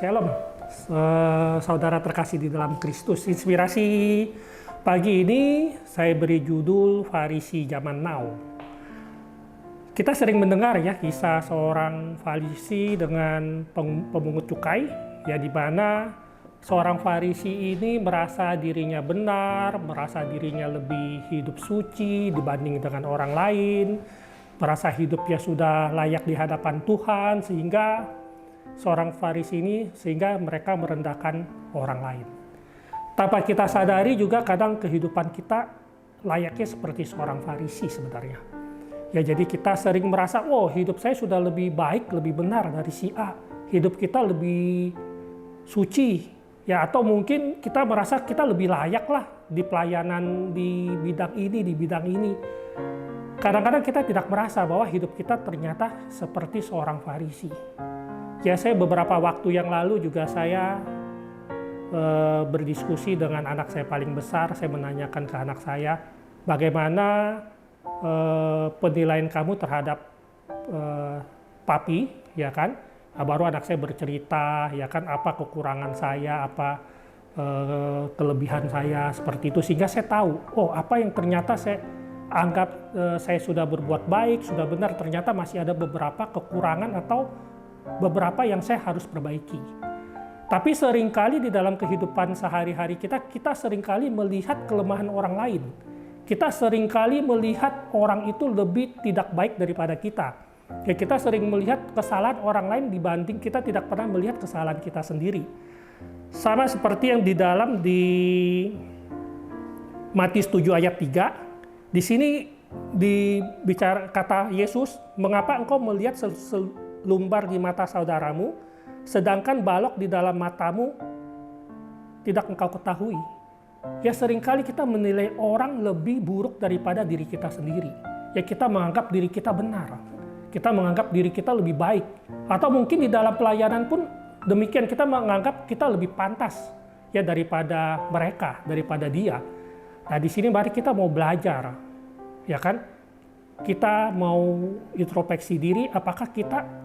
Shalom, saudara terkasih di dalam Kristus. Inspirasi pagi ini saya beri judul Farisi Zaman Now. Kita sering mendengar ya kisah seorang Farisi dengan pemungut cukai, ya di mana seorang Farisi ini merasa dirinya benar, merasa dirinya lebih hidup suci dibanding dengan orang lain, merasa hidupnya sudah layak di hadapan Tuhan, sehingga seorang Farisi ini mereka merendahkan orang lain. Tanpa kita sadari juga kadang kehidupan kita layaknya seperti seorang Farisi sebenarnya. Ya jadi kita sering merasa, oh hidup saya sudah lebih baik, lebih benar dari si A. Hidup kita lebih suci. Ya atau mungkin kita merasa kita lebih layak lah di pelayanan di bidang ini, di bidang ini. Kadang-kadang kita tidak merasa bahwa hidup kita ternyata seperti seorang Farisi. Ya saya beberapa waktu yang lalu juga saya berdiskusi dengan anak saya paling besar. Saya menanyakan ke anak saya, bagaimana penilaian kamu terhadap papi, ya kan? Baru anak saya bercerita, ya kan, apa kekurangan saya, apa kelebihan saya, seperti itu. Sehingga saya tahu, oh apa yang ternyata saya anggap saya sudah berbuat baik, sudah benar, ternyata masih ada beberapa kekurangan atau beberapa yang saya harus perbaiki. Tapi seringkali di dalam kehidupan sehari-hari kita seringkali melihat kelemahan orang lain. Kita seringkali melihat orang itu lebih tidak baik daripada kita. Ya, kita sering melihat kesalahan orang lain dibanding kita tidak pernah melihat kesalahan kita sendiri. Sama seperti yang di dalam di Matius 7 ayat 3. Di sini dibicara kata Yesus, mengapa engkau melihat lumbar di mata saudaramu, sedangkan balok di dalam matamu tidak engkau ketahui. Ya seringkali kita menilai orang lebih buruk daripada diri kita sendiri. Ya kita menganggap diri kita benar. Kita menganggap diri kita lebih baik. Atau mungkin di dalam pelayanan pun demikian, kita menganggap kita lebih pantas ya daripada mereka, daripada dia. Nah di sini mari kita mau belajar, ya kan? Kita mau introspeksi diri, apakah kita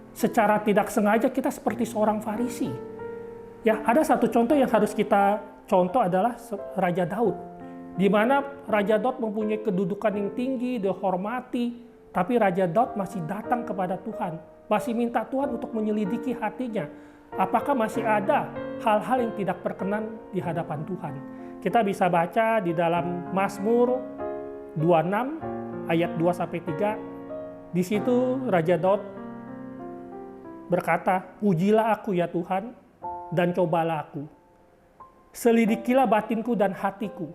secara tidak sengaja kita seperti seorang Farisi. Ya, ada satu contoh yang harus kita contoh adalah Raja Daud. Di mana Raja Daud mempunyai kedudukan yang tinggi, dihormati, tapi Raja Daud masih datang kepada Tuhan, masih minta Tuhan untuk menyelidiki hatinya. Apakah masih ada hal-hal yang tidak berkenan di hadapan Tuhan? Kita bisa baca di dalam Mazmur 26 ayat 2-3. Di situ Raja Daud berkata, "Pujilah aku ya Tuhan, dan cobalah aku. Selidikilah batinku dan hatiku.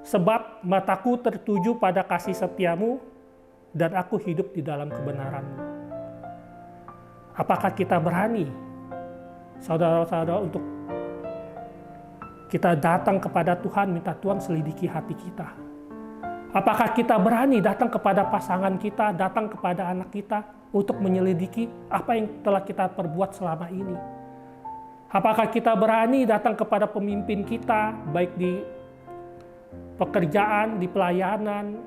Sebab mataku tertuju pada kasih setiamu, dan aku hidup di dalam kebenaran-Mu." Apakah kita berani, saudara-saudara, untuk kita datang kepada Tuhan, minta Tuhan selidiki hati kita? Apakah kita berani datang kepada pasangan kita, datang kepada anak kita untuk menyelidiki apa yang telah kita perbuat selama ini? Apakah kita berani datang kepada pemimpin kita, baik di pekerjaan, di pelayanan,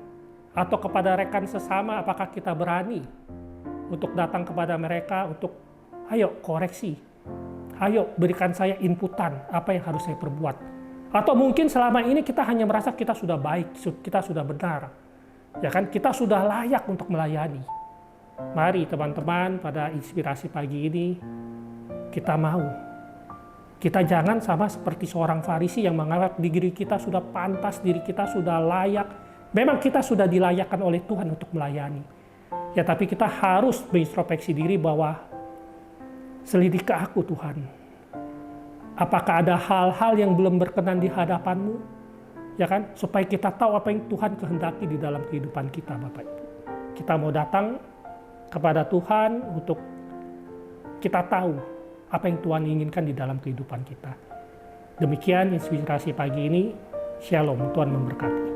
atau kepada rekan sesama? Apakah kita berani untuk datang kepada mereka untuk, ayo koreksi, ayo berikan saya inputan apa yang harus saya perbuat? Atau mungkin selama ini kita hanya merasa kita sudah baik, kita sudah benar, ya kan? Kita sudah layak untuk melayani. Mari teman-teman, pada inspirasi pagi ini kita jangan sama seperti seorang Farisi yang menganggap diri kita sudah pantas, diri kita sudah layak. Memang kita sudah dilayakkan oleh Tuhan untuk melayani. Ya tapi kita harus berintrospeksi diri bahwa selidiki aku Tuhan. Apakah ada hal-hal yang belum berkenan di hadapan-Mu? Ya kan? Supaya kita tahu apa yang Tuhan kehendaki di dalam kehidupan kita, Bapak Ibu. Kita mau datang kepada Tuhan untuk kita tahu apa yang Tuhan inginkan di dalam kehidupan kita. Demikian inspirasi pagi ini. Shalom, Tuhan memberkati.